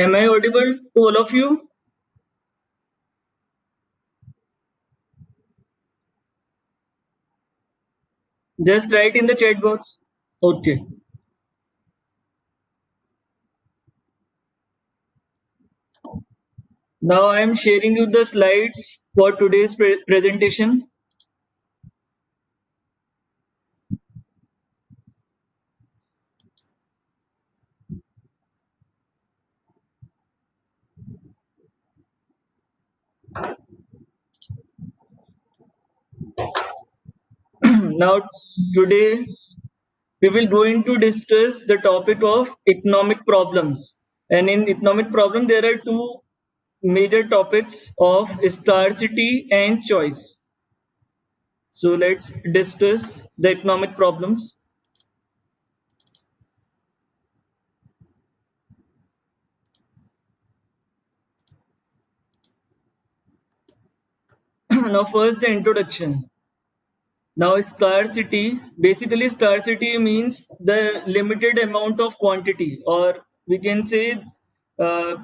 Am I audible to all of you? Just write in the chat box. Okay. Now I am sharing you the slides for today's presentation. Now today we will going to discuss the topic of economic problems. And in economic problem there are two major topics of scarcity and choice. So let's discuss the economic problems. Now first the introduction. Now, scarcity, basically, scarcity means the limited amount of quantity, or we can say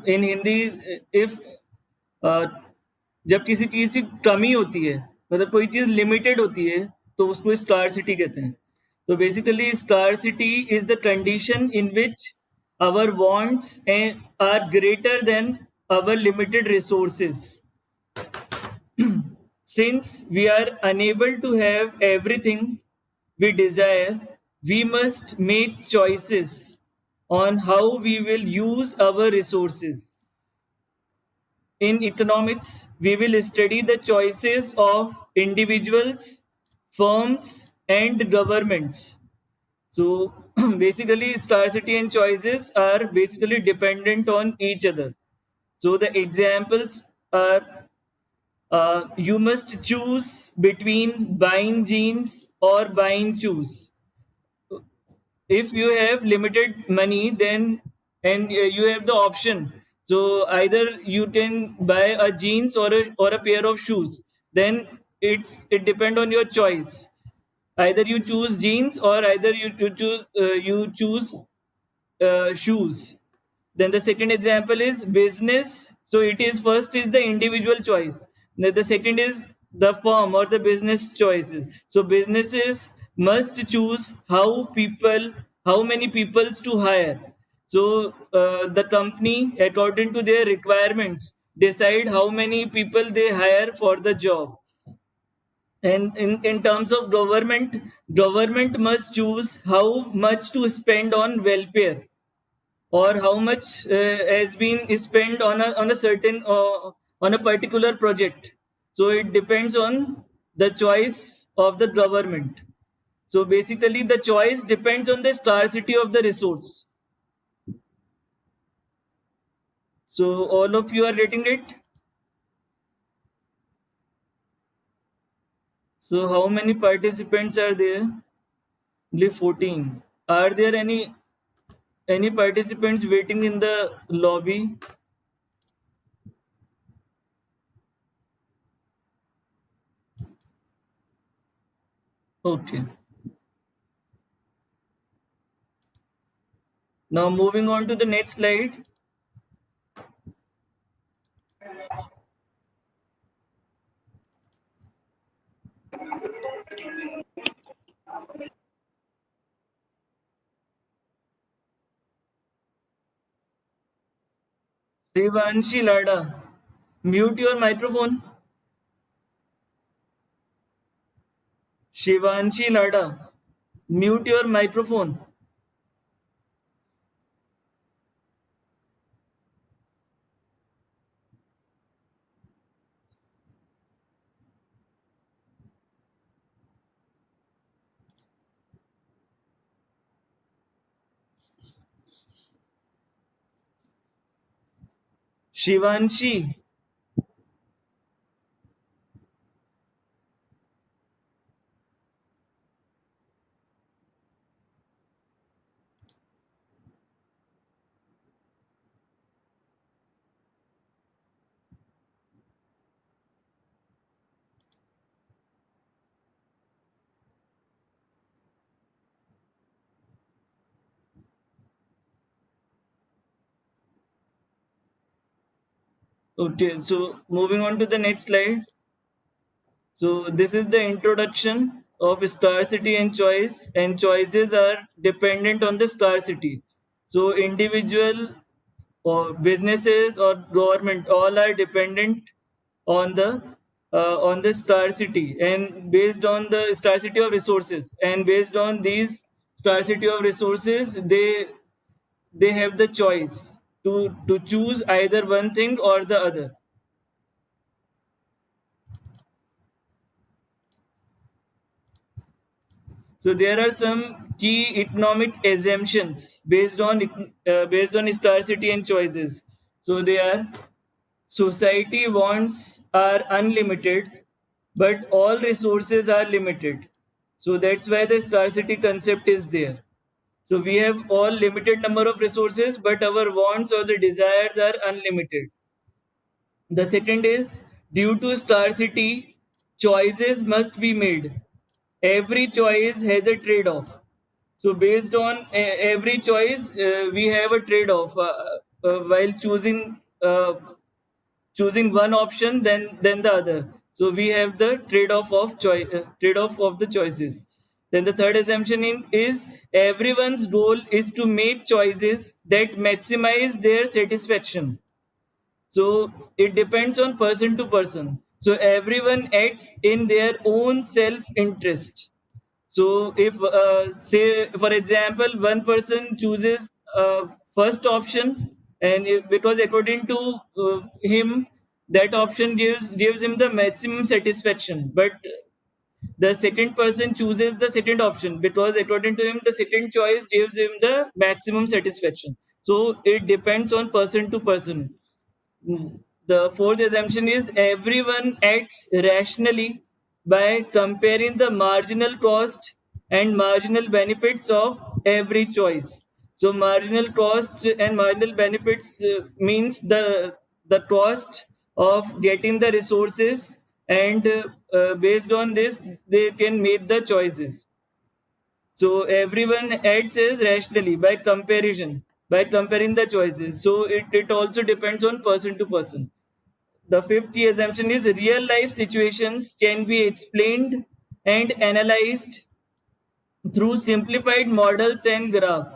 in Hindi, if uh, जब किसी चीज की कमी होती है, मतलब कोई चीज लिमिटेड होती है, तो उसको स्कारसिटी कहते हैं. तो basically scarcity is the condition in which our wants are greater than our limited resources. Since we are unable to have everything we desire, we must make choices on how we will use our resources. In economics, we will study the choices of individuals, firms, and governments. So basically, scarcity and choices are basically dependent on each other. So the examples are you must choose between buying jeans or buying shoes. If you have limited money, then and you have the option. So either you can buy a jeans or a pair of shoes. Then it depend on your choice. Either you choose jeans or either you choose shoes. Then the second example is business. So it is first is the individual choice. Now the second is the firm or the business choices. So businesses must choose how many peoples to hire. So the company, according to their requirements, decide how many people they hire for the job. And in terms of government must choose how much to spend on welfare or how much has been spent on a certain on a particular project. So it depends on the choice of the government. So basically the choice depends on the scarcity of the resource. So all of you are getting it. So how many participants are there? Only 14. Are there any participants waiting in the lobby? Okay. Now moving on to the next slide. Shivanshi Lada, mute your microphone. Shivanshi Lada, mute your microphone. Shivanshi. Okay, so moving on to the next slide. So this is the introduction of scarcity and choice, and choices are dependent on the scarcity. So individual or businesses or government all are dependent on the scarcity, and based on the scarcity of resources, and based on these scarcity of resources, they have the choice to choose either one thing or the other. So there are some key economic assumptions based on scarcity and choices. So they are: society wants are unlimited, but all resources are limited. So that's why the scarcity concept is there. So we have all limited number of resources, but our wants or the desires are unlimited. The second is, due to scarcity, choices must be made. Every choice has a trade off. So, based on every choice, we have a trade off while choosing one option than the other. So, we have the trade off of the choices. Then the third assumption is everyone's goal is to make choices that maximize their satisfaction. So it depends on person to person. So everyone acts in their own self interest. So if say for example one person chooses first option, and because according to him that option gives him the maximum satisfaction, but the second person chooses the second option because according to him the second choice gives him the maximum satisfaction. So it depends on person to person. The fourth assumption is everyone acts rationally by comparing the marginal cost and marginal benefits of every choice. So marginal cost and marginal benefits means the cost of getting the resources, and based on this they can make the choices. So everyone acts as rationally by comparing the choices. So it also depends on person to person. The fifth key assumption is real life situations can be explained and analyzed through simplified models and graph.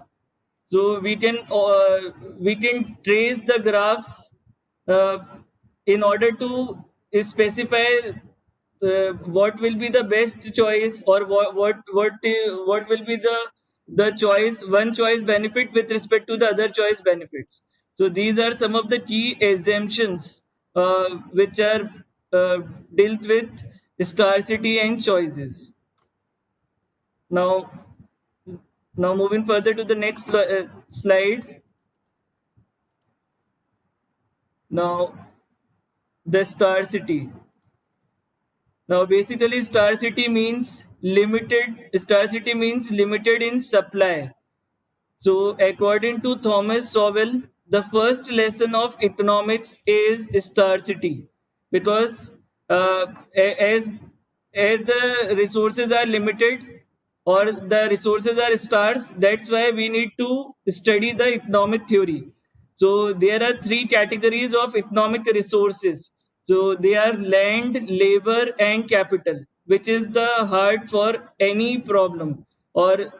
So we can trace the graphs uh, in order to specify what will be the best choice, or what will be the choice one choice benefit with respect to the other choice benefits. So these are some of the key assumptions which are uh, dealt with scarcity and choices. Now, moving further to the next slide. Now, the scarcity. Now, basically, scarcity means limited in supply. So, according to Thomas Sowell, the first lesson of economics is scarcity, because uh, a- as as the resources are limited or the resources are scarce, that's why we need to study the economic theory. So there are three categories of economic resources. So they are land, labor, and capital, which is the heart for any problem or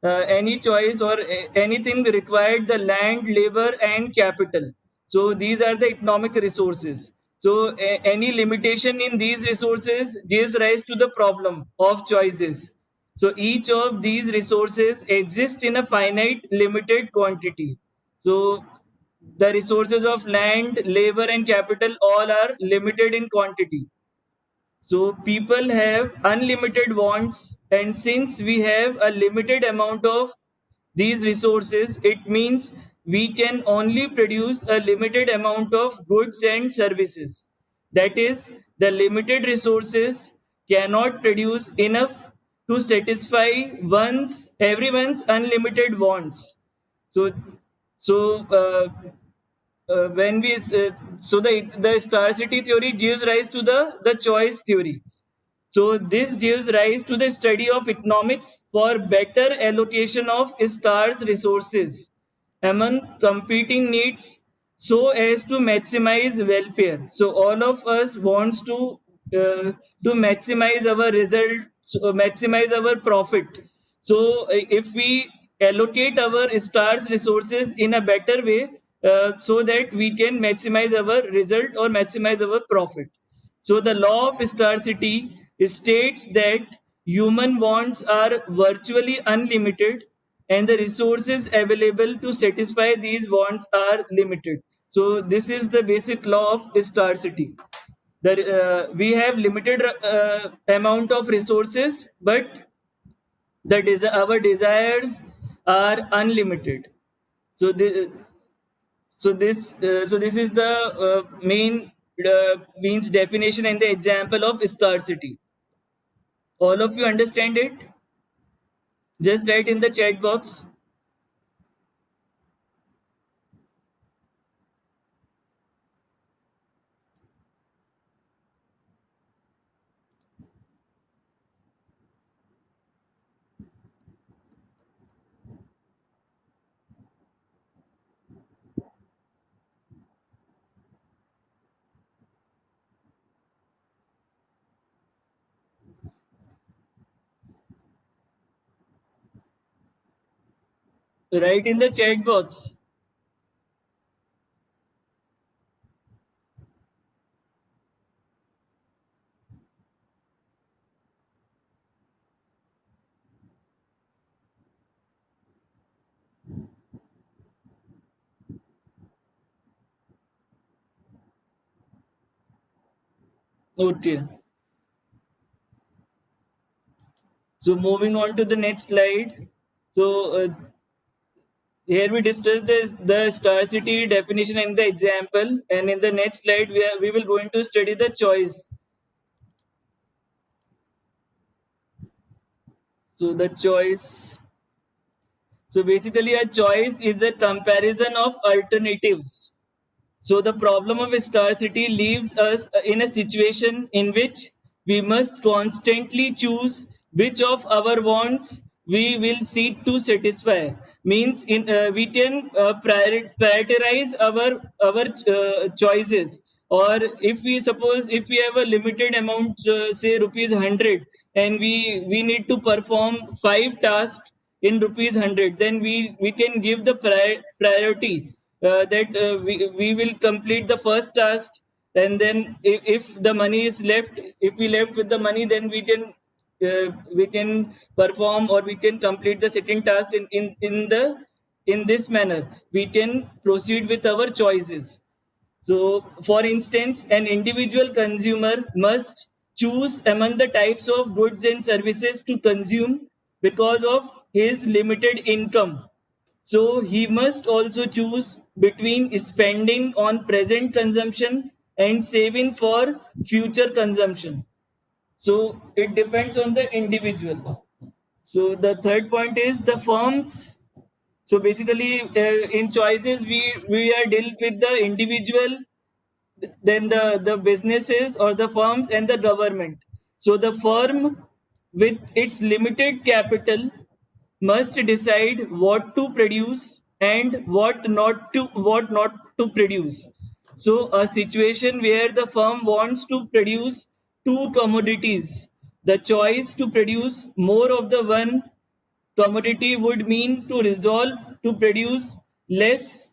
any choice or anything required the land, labor, and capital. So these are the economic resources. So any limitation in these resources gives rise to the problem of choices. So each of these resources exist in a finite limited quantity. So the resources of land, labor, and capital all are limited in quantity. So people have unlimited wants, and since we have a limited amount of these resources, it means we can only produce a limited amount of goods and services. That is, the limited resources cannot produce enough to satisfy everyone's unlimited wants. So, so when we so the scarcity theory gives rise to the choice theory. So this gives rise to the study of economics for better allocation of scarce resources among competing needs so as to maximize welfare. So all of us wants to maximize our result, maximize our profit. So if we allocate our scarce resources in a better way, so that we can maximize our result or maximize our profit. So the law of scarcity states that human wants are virtually unlimited and the resources available to satisfy these wants are limited. So this is the basic law of scarcity. We have limited amount of resources, but our desires are unlimited. So this is the main means definition and the example of scarcity. All of you understand it? Just write in the chat box. Write in the chat box. Okay. So moving on to the next slide. So here we discuss the scarcity definition and the example, and in the next slide we will going to study the choice. So the choice. So basically, a choice is a comparison of alternatives. So the problem of scarcity leaves us in a situation in which we must constantly choose which of our wants we will seek to satisfy. Means we can prioritize our choices. Or if we suppose if we have a limited amount, say rupees 100, and we need to perform 5 tasks in rupees 100, then we can give the priority that we will complete the first task, and then if the money is left, if we left with the money, then we can perform or we can complete the second task in this manner. We can proceed with our choices. So, for instance, an individual consumer must choose among the types of goods and services to consume because of his limited income. So, he must also choose between spending on present consumption and saving for future consumption. So, it depends on the individual. So, the third point is the firms. So, basically, in choices, we are dealt with the individual, then the businesses or the firms, and the government. So the firm with its limited capital must decide what to produce and what not to produce. So a situation where the firm wants to produce two commodities, the choice to produce more of the one commodity would mean to resolve to produce less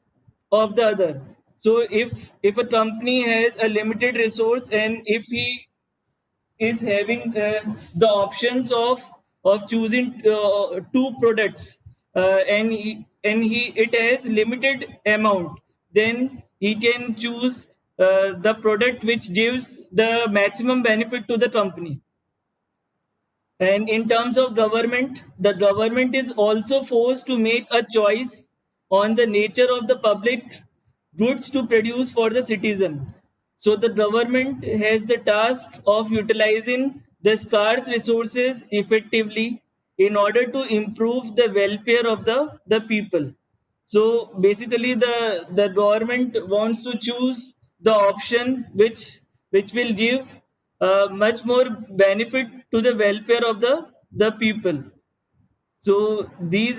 of the other. So if a company has a limited resource, and if he is having the options of choosing two products, and he it has limited amount, then he can choose the product which gives the maximum benefit to the company. And in terms of government, the government is also forced to make a choice on the nature of the public goods to produce for the citizen. So the government has the task of utilizing the scarce resources effectively in order to improve the welfare of the people. So basically the government wants to choose the option which will give much more benefit to the welfare of the people. So the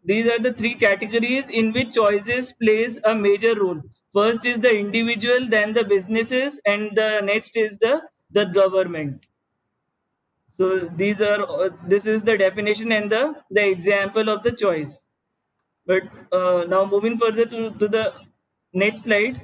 these are the three categories in which choices plays a major role. First is the individual, then the businesses, and the next is the government. So this is the definition and the example of the choice. But now moving further to the next slide.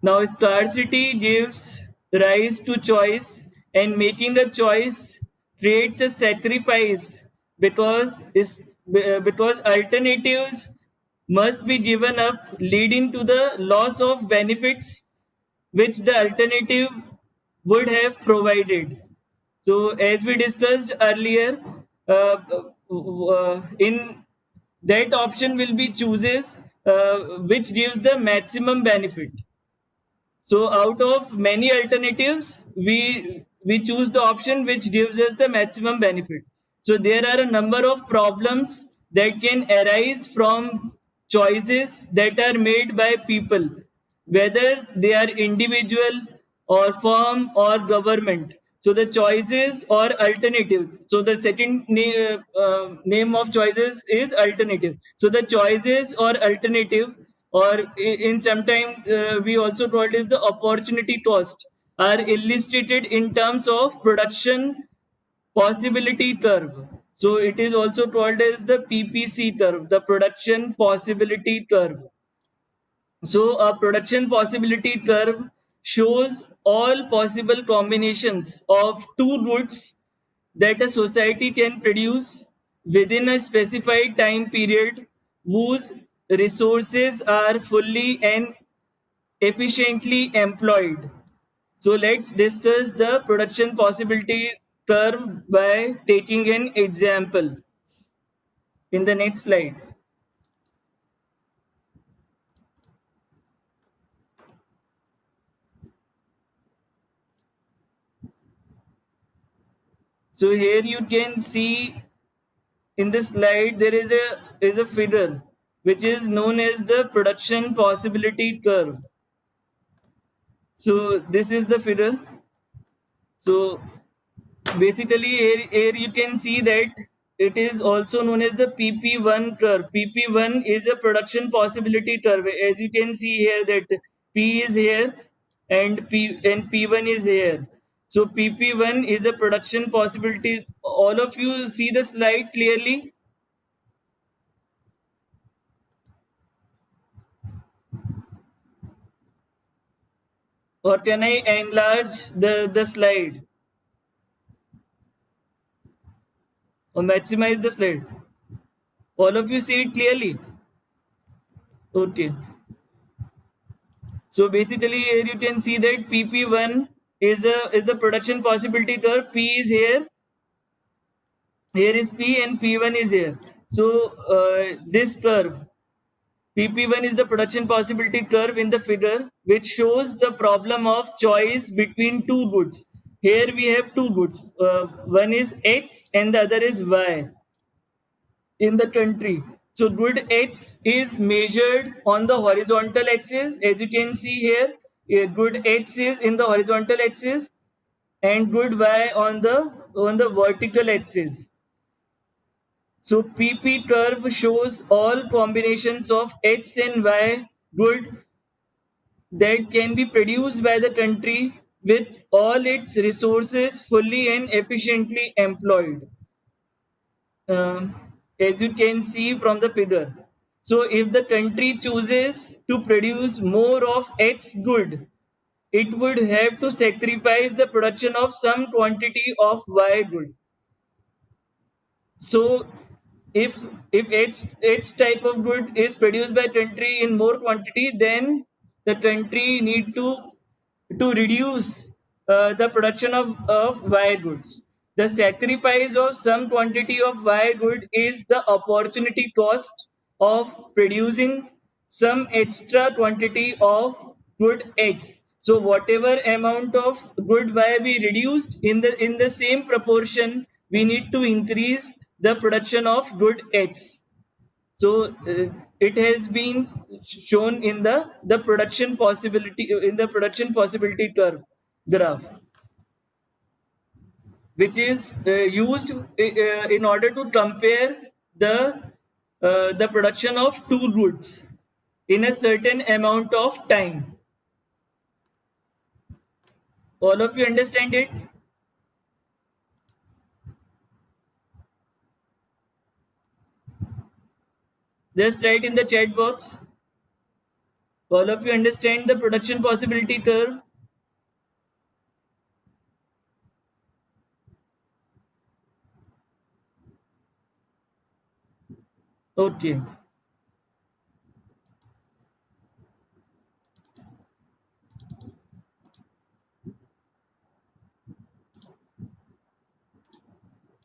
Now, scarcity gives rise to choice, and making a choice creates a sacrifice because alternatives must be given up, leading to the loss of benefits which the alternative would have provided. So, as we discussed earlier, in that option will be chooses which gives the maximum benefit. So out of many alternatives, we choose the option which gives us the maximum benefit. So there are a number of problems that can arise from choices that are made by people, whether they are individual or firm or government. So the choices or alternative. So the second name of choices is alternative. So the choices or alternative, or in sometime we also call it as the opportunity cost, are illustrated in terms of production possibility curve. So it is also called as the PPC curve, the production possibility curve. So a production possibility curve shows all possible combinations of two goods that a society can produce within a specified time period whose resources are fully and efficiently employed. So let's discuss the production possibility curve by taking an example in the next slide. So here you can see in this slide there is a figure which is known as the production possibility curve. So this is the figure. So basically here you can see that it is also known as the PP1 curve. PP1 is a production possibility curve. As you can see here that P is here and P1 is here. So PP1 is a production possibility. All of you see the slide clearly, or can I enlarge the slide or maximize the slide? All of you see it clearly? Okay. So basically here you can see that PP1 is the production possibility curve. P is here, here is P and P1 is here. So this curve PP1 is the production possibility curve in the figure which shows the problem of choice between two goods. Here we have two goods. One is X and the other is Y in the country. So good X is measured on the horizontal axis. As you can see here, good X is in the horizontal axis and good Y on the vertical axis. So PP curve shows all combinations of X and Y good that can be produced by the country with all its resources fully and efficiently employed. um, as you can see from the figure. So if the country chooses to produce more of X good, it would have to sacrifice the production of some quantity of Y good. So if H type of good is produced by country in more quantity, then the country need to reduce the production of Y goods. The sacrifice of some quantity of Y good is the opportunity cost of producing some extra quantity of good X. So whatever amount of good Y we reduced, in the same proportion we need to increase the production of good X. So it has been shown in the production possibility, in the production possibility curve graph, which is used in order to compare the production of two goods in a certain amount of time. All of you understand it? Just write in the chat box. All of you understand the production possibility curve? Okay.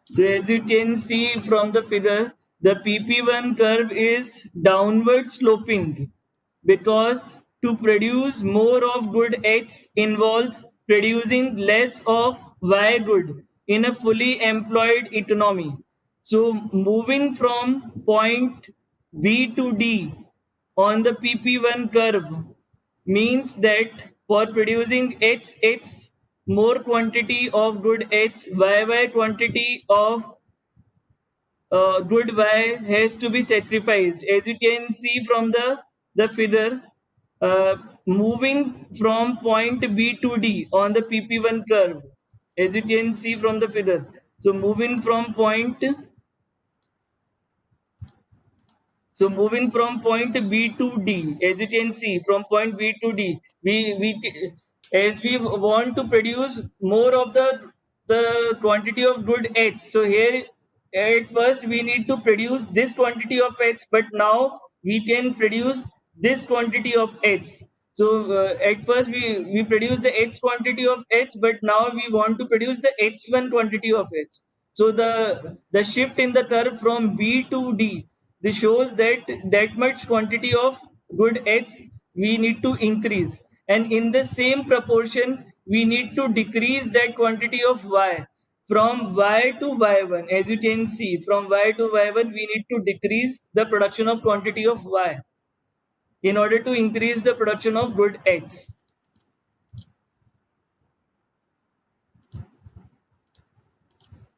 So as you can see from the figure, the PP1 curve is downward sloping because to produce more of good X involves producing less of Y good in a fully employed economy. So moving from point B to D on the PP1 curve means that for producing X more quantity of good Y quantity of good Y has to be sacrificed. As you can see from the figure, uh, moving from point B to D on the PP1 curve, as you can see from the figure. So moving from point So moving from point B to D, as you can see, from point B to D, as we want to produce more of the quantity of good H. So here at first we need to produce this quantity of H, but now we can produce this quantity of H. So at first we produce the H quantity of H, but now we want to produce the H1 quantity of H. So the shift in the curve from B to D, this shows that that much quantity of good H we need to increase, and in the same proportion we need to decrease that quantity of Y from Y to Y1. As you can see, from Y to Y1 we need to decrease the production of quantity of Y in order to increase the production of good X.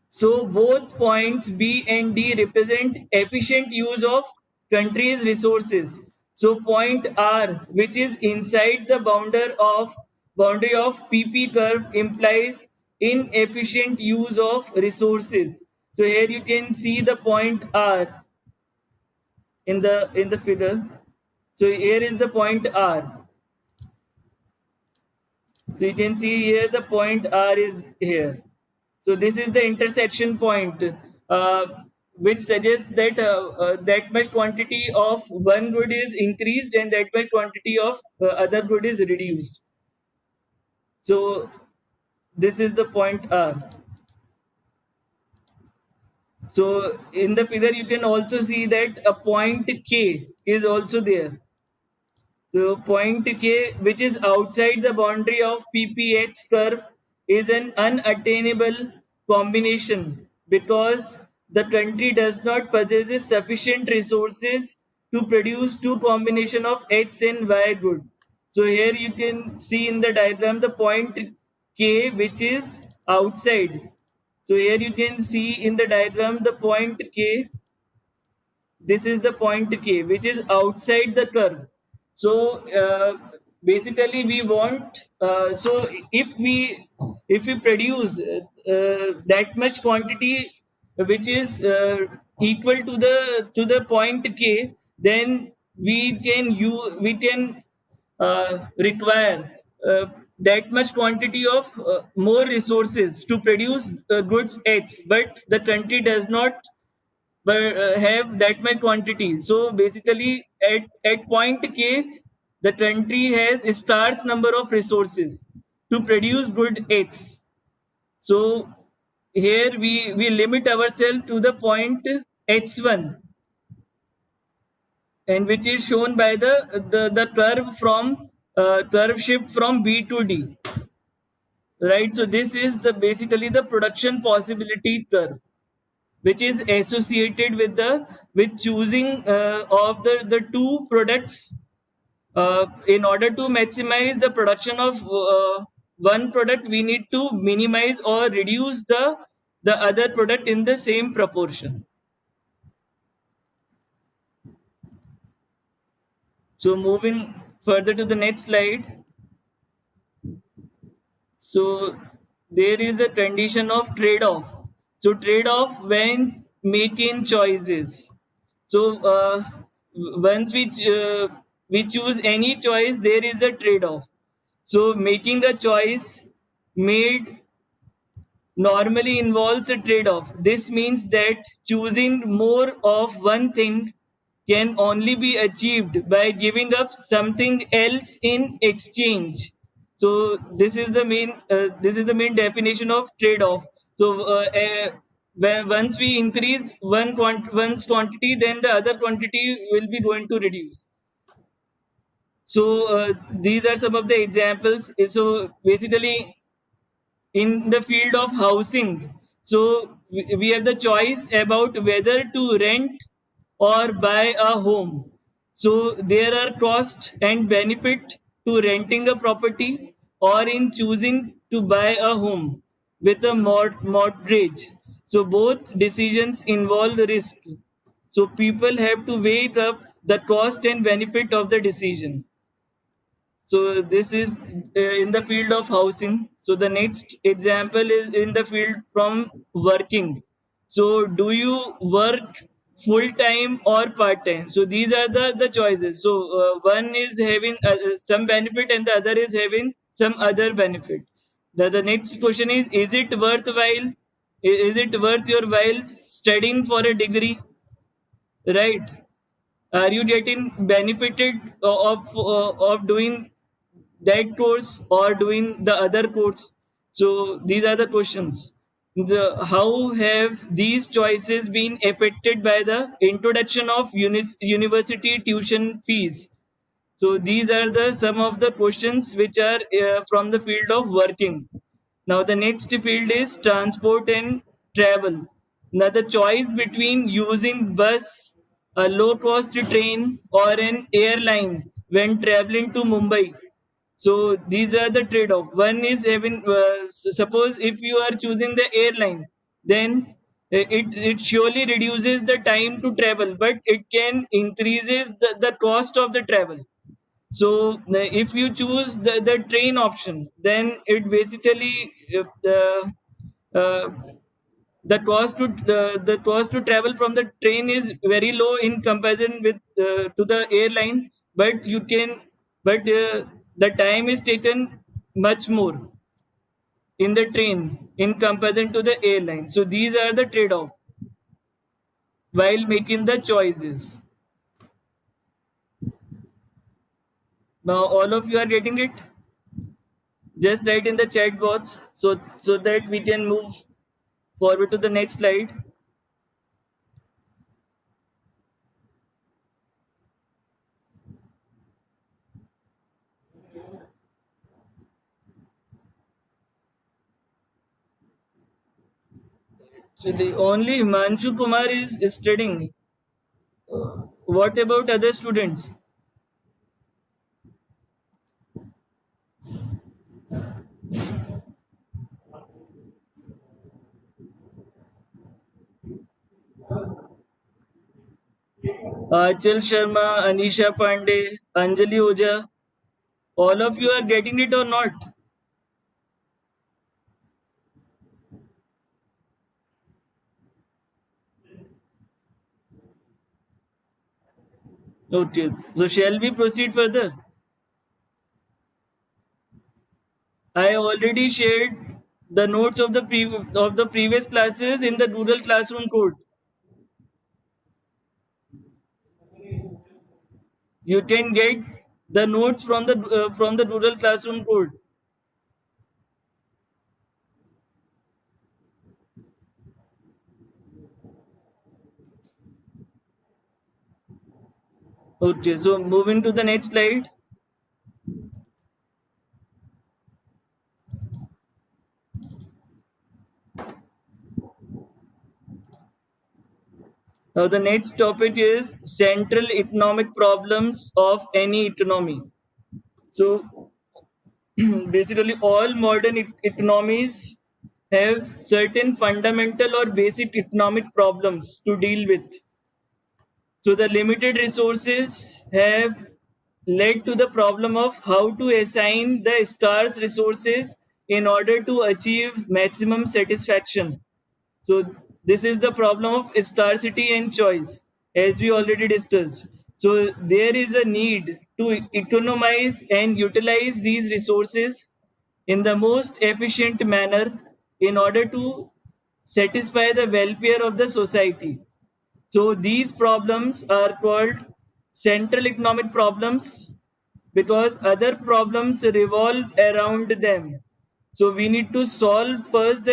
So both points B and D represent efficient use of country's resources. So point R, which is inside the boundary of PP curve, implies inefficient use of resources. So here you can see the point R in the figure. So here is the point R. So you can see here the point R is here. So this is the intersection point, uh, which suggests that that much quantity of one good is increased and that much quantity of other good is reduced. So this is the point R. So in the figure you can also see that a point K is also there. So point K, which is outside the boundary of PPH curve, is an unattainable combination because the country does not possess sufficient resources to produce two combination of X and Y good. So here you can see in the diagram the point K, which is outside. So here you can see in the diagram the point K. This is the point K, which is outside the curve. So basically we want, so if we produce that much quantity which is equal to the point K, then we can require that much quantity of more resources to produce goods X, but the country does not but have that much quantity. So basically, at point K, the country has a scarce number of resources to produce good Hs. So here we limit ourselves to the point H1, and which is shown by the curve from curve shift from B to D. Right. So this is the basically the production possibility curve, which is associated with choosing of the two products in order to maximize the production of one product. We need to minimize or reduce the other product in the same proportion. So moving further to the next slide. So there is a condition of trade-off. So trade-off when making choices. So once we choose any choice, there is a trade-off. So making a choice made normally involves a trade-off. This means that choosing more of one thing can only be achieved by giving up something else in exchange. So this is the main definition of trade-off. So when once we increase one's quantity, then the other quantity will be going to reduce. So these are some of the examples. So basically, in the field of housing, so we have the choice about whether to rent or buy a home. So there are cost and benefit to renting a property or in choosing to buy a home with a mortgage. So both decisions involve risk, so people have to weigh up the cost and benefit of the decision. So this is in the field of housing. So the next example is in the field from working. So do you work full time or part time? So these are the choices. So one is having some benefit and the other is having some other benefit. The next question is it worthwhile? Is it worth your while studying for a degree? Right? Are you getting benefited of doing that course or doing the other course? So these are the questions. How have these choices been affected by the introduction of university tuition fees? So these are the some of the questions which are from the field of working. Now the next field is transport and travel. Now the choice between using bus, a low cost train or an airline when traveling to Mumbai. So these are the trade-off. One is having suppose if you are choosing the airline, then it surely reduces the time to travel, but it can increases the cost of the travel. So if you choose the train option, then it basically uh, the cost to travel from the train is very low in comparison with to the airline, but you can but the time is taken much more in the train in comparison to the airline. So these are the trade-off while making the choices. Now all of you are getting it. Just write in the chat box so that we can move forward to the next slide. So the only Himanshu Kumar is studying. What about other students? Achal Sharma, Anisha Pandey, Anjali Oja. All of you are getting it or not? Okay. So shall we proceed further? I already shared the notes of the previous classes in the Google Classroom code. You can get the notes from the Doodle Classroom code. Okay, so moving to the next slide. Now the next topic is central economic problems of any economy. So basically all modern economies have certain fundamental or basic economic problems to deal with. So the limited resources have led to the problem of how to assign the scarce resources in order to achieve maximum satisfaction. So this is the problem of scarcity and choice, as we already discussed. So there is a need to economize and utilize these resources in the most efficient manner in order to satisfy the welfare of the society. So these problems are called central economic problems because other problems revolve around them. So we need to solve first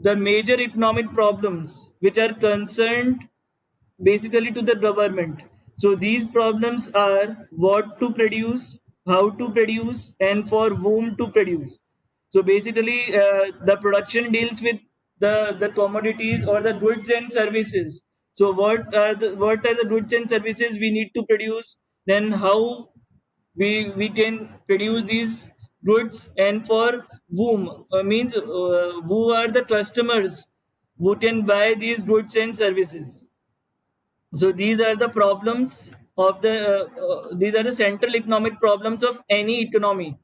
the major economic problems which are concerned basically to the government. So these problems are what to produce, how to produce, and for whom to produce. So basically, the production deals with the commodities or the goods and services. So what are the goods and services we need to produce? Then how we can produce these goods and for whom means who are the customers who can buy these goods and services. So these are the problems of these are the central economic problems of any economy,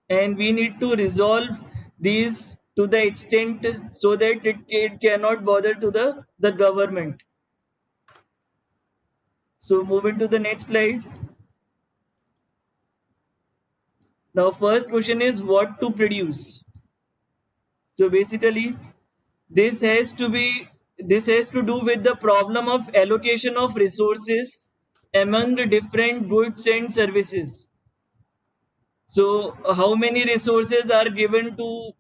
and we need to resolve these to the extent so that it cannot bother to the government. So moving to the next slide. Now first question is what to produce. So basically this has to be this has to do with the problem of allocation of resources among the different goods and services. So how many resources are given to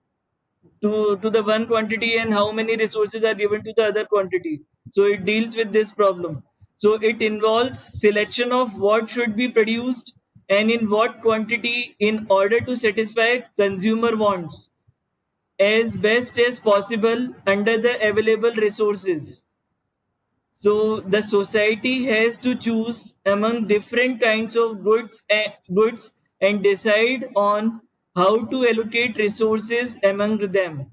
the one quantity and how many resources are given to the other quantity. So it deals with this problem. So it involves selection of what should be produced and in what quantity in order to satisfy consumer wants as best as possible under the available resources. So the society has to choose among different kinds of goods and decide on how to allocate resources among them.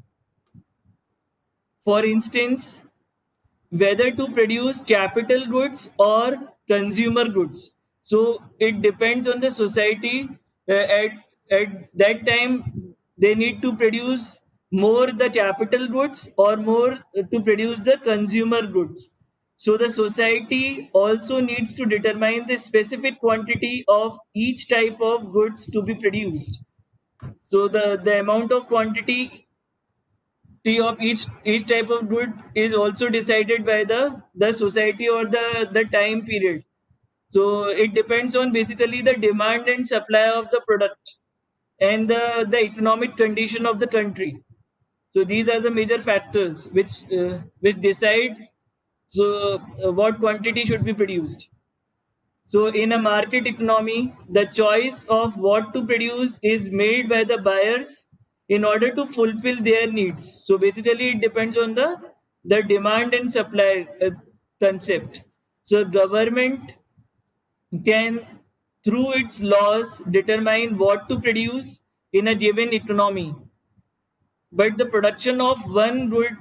For instance, whether to produce capital goods or consumer goods. So it depends on the society. At that time, they need to produce more the capital goods or more to produce the consumer goods. So the society also needs to determine the specific quantity of each type of goods to be produced. So the amount of quantity of each type of good is also decided by the society or the time period. So it depends on basically the demand and supply of the product and the economic condition of the country. So these are the major factors which decide what quantity should be produced. So, in a market economy, the choice of what to produce is made by the buyers in order to fulfill their needs. So, basically, it depends on the demand and supply concept. So, government can, through its laws, determine what to produce in a given economy. But the production of one good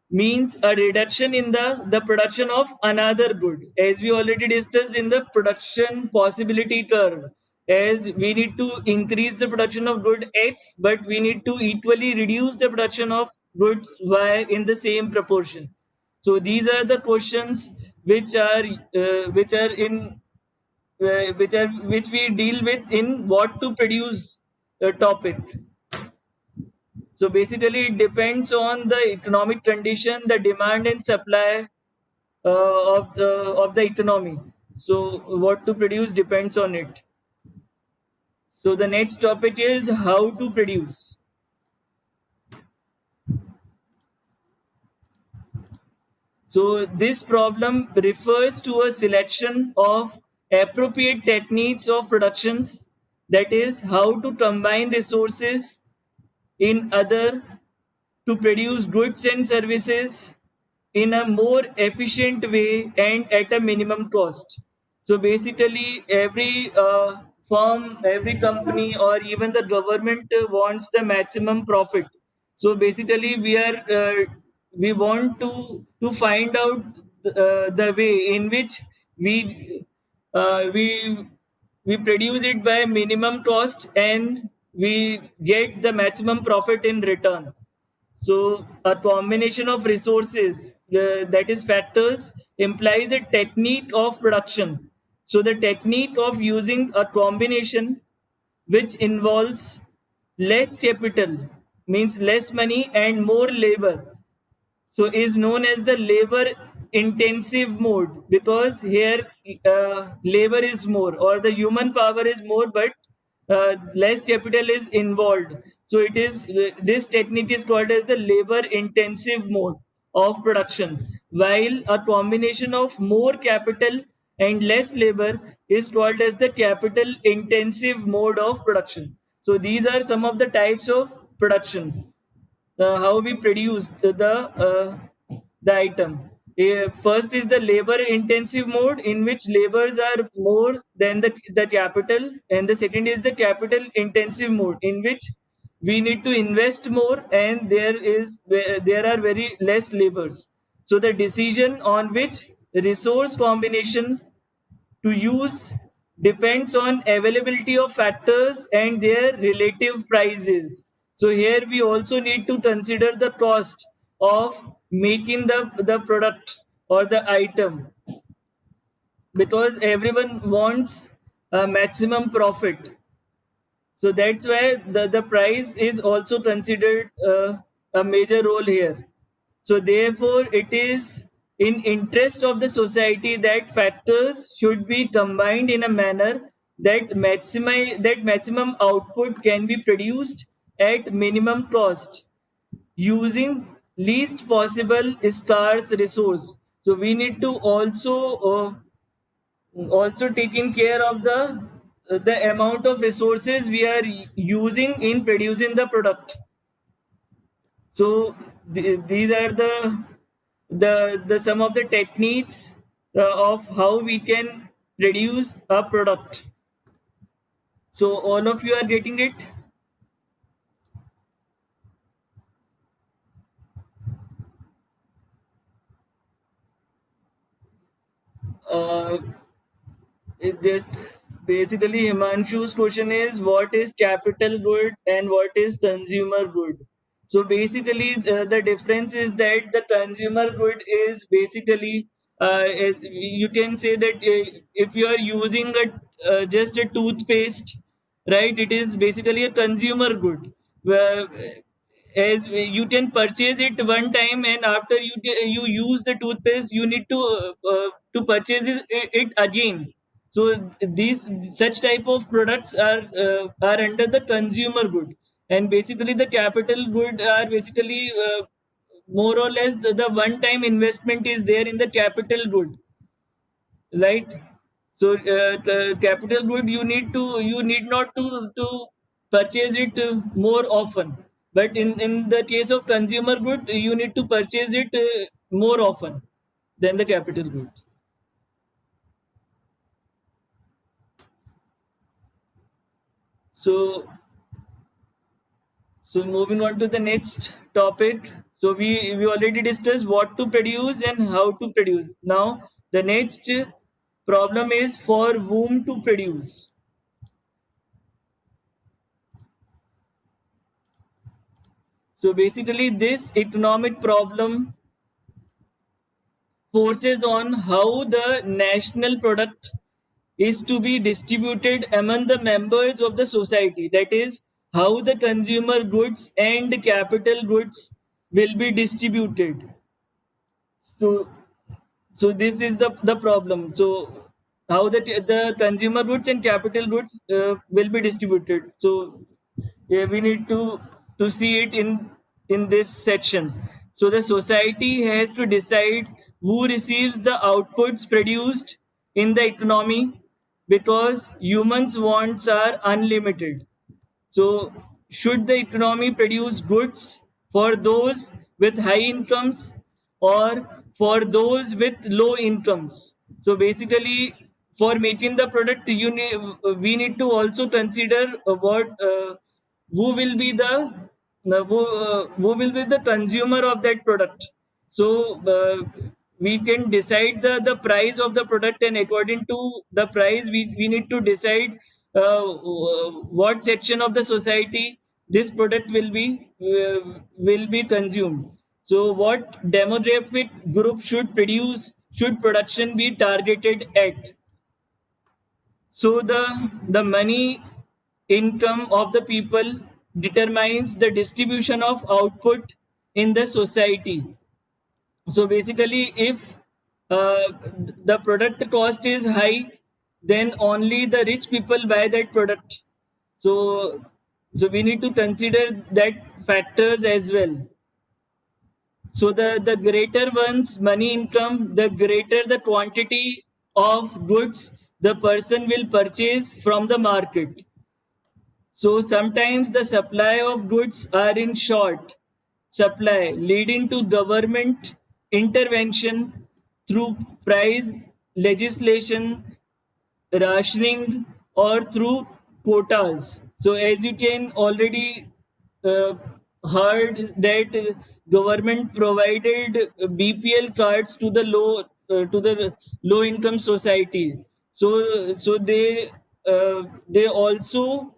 means a reduction in the production of another good, as we already discussed in the production possibility curve. As we need to increase the production of good X, but we need to equally reduce the production of goods Y in the same proportion. So these are the questions which are in which we deal with in what to produce topic. So basically, it depends on the economic condition, the demand and supply of the economy. So what to produce depends on it. So the next topic is how to produce. So this problem refers to a selection of appropriate techniques of productions, that is how to combine resources in other to produce goods and services in a more efficient way and at a minimum cost. So basically, every firm, every company, or even the government wants the maximum profit. So basically, we want to find out the way in which we uh, we we produce it by minimum cost and we get the maximum profit in return. So, a combination of resources, that is factors, implies a technique of production. So, the technique of using a combination which involves less capital, means less money and more labor, so is known as the labor intensive mode, because here labor is more or the human power is more, but less capital is involved. So it is this technique is called as the labor intensive mode of production, while a combination of more capital and less labor is called as the capital intensive mode of production. So these are some of the types of production, how we produce the item. First is the labor intensive mode, in which labors are more than the capital, and the second is the capital intensive mode, in which we need to invest more and there are very less labors. So the decision on which resource combination to use depends on availability of factors and their relative prices. So here we also need to consider the cost of making the product or the item, because everyone wants a maximum profit. So that's why the price is also considered a major role here. So therefore, it is in interest of the society that factors should be combined in a manner that maximum output can be produced at minimum cost using least possible scarce resource. So we need to also taking care of the amount of resources we are using in producing the product. So these are the some of the techniques of how we can produce a product. So all of you are getting it. uh, it just basically Himanshu's question is, what is capital good and what is consumer good? So basically the difference is that the consumer good is basically you can say that if you are using just a toothpaste, right, it is basically a consumer good, where as you can purchase it one time and after you use the toothpaste you need to purchase it again. So these such type of products are under the consumer good, and basically the capital good are basically more or less the one time investment is there in the capital good, right? So the capital good you need not to purchase it more often, but in the case of consumer good you need to purchase it more often than the capital good. So so moving on to the next topic. So we already discussed what to produce and how to produce. Now the next problem is for whom to produce. So basically, this economic problem forces on how the national product is to be distributed among the members of the society. That is, how the consumer goods and capital goods will be distributed. So, so this is the problem. So how the consumer goods and capital goods will be distributed. So yeah, we need to see it in this section. So the society has to decide who receives the outputs produced in the economy, because humans wants are unlimited. So, should the economy produce goods for those with high incomes or for those with low incomes? So, basically, for making the product, we need to also consider what who will be who will be the consumer of that product. So we can decide the price of the product, and according to the price we need to decide what section of the society this product will be consumed. So what demographic group should production be targeted at? So the money income of the people determines the distribution of output in the society. So basically, if the product cost is high, then only the rich people buy that product. So so we need to consider that factors as well. So the greater one's money income, the greater the quantity of goods the person will purchase from the market. So sometimes the supply of goods are in short supply, leading to government intervention through price legislation, rationing, or through quotas. So as you can already uh, heard that government provided BPL cards to the low income society. So they also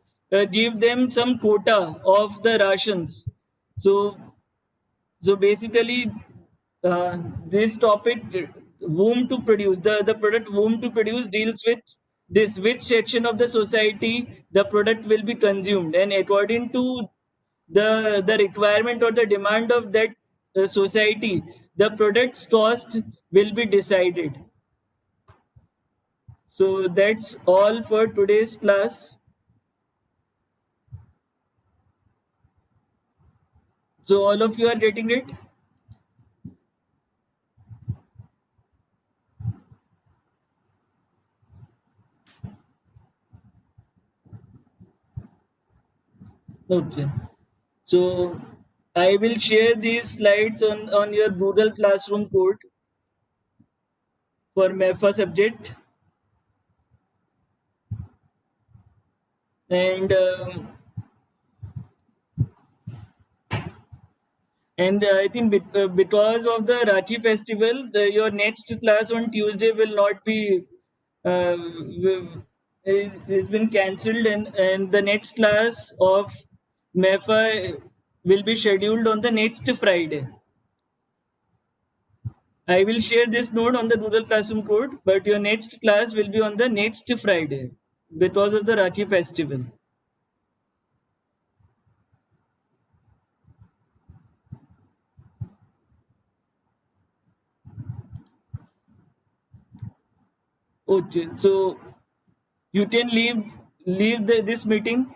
give them some quota of the rations. So so basically, this topic, whom to produce, the product whom to produce deals with this, which section of the society the product will be consumed, and according to the requirement or the demand of that society, the product's cost will be decided. So that's all for today's class. So all of you are getting it? Okay. So I will share these slides on your Google Classroom code for MEFA subject. And I think because of the Rachi festival, your next class on Tuesday will not be has been cancelled, and the next class of MEFA will be scheduled on the next Friday. I will share this note on the Google Classroom code, but your next class will be on the next Friday because of the Rakhi festival. Okay, so you can leave this meeting.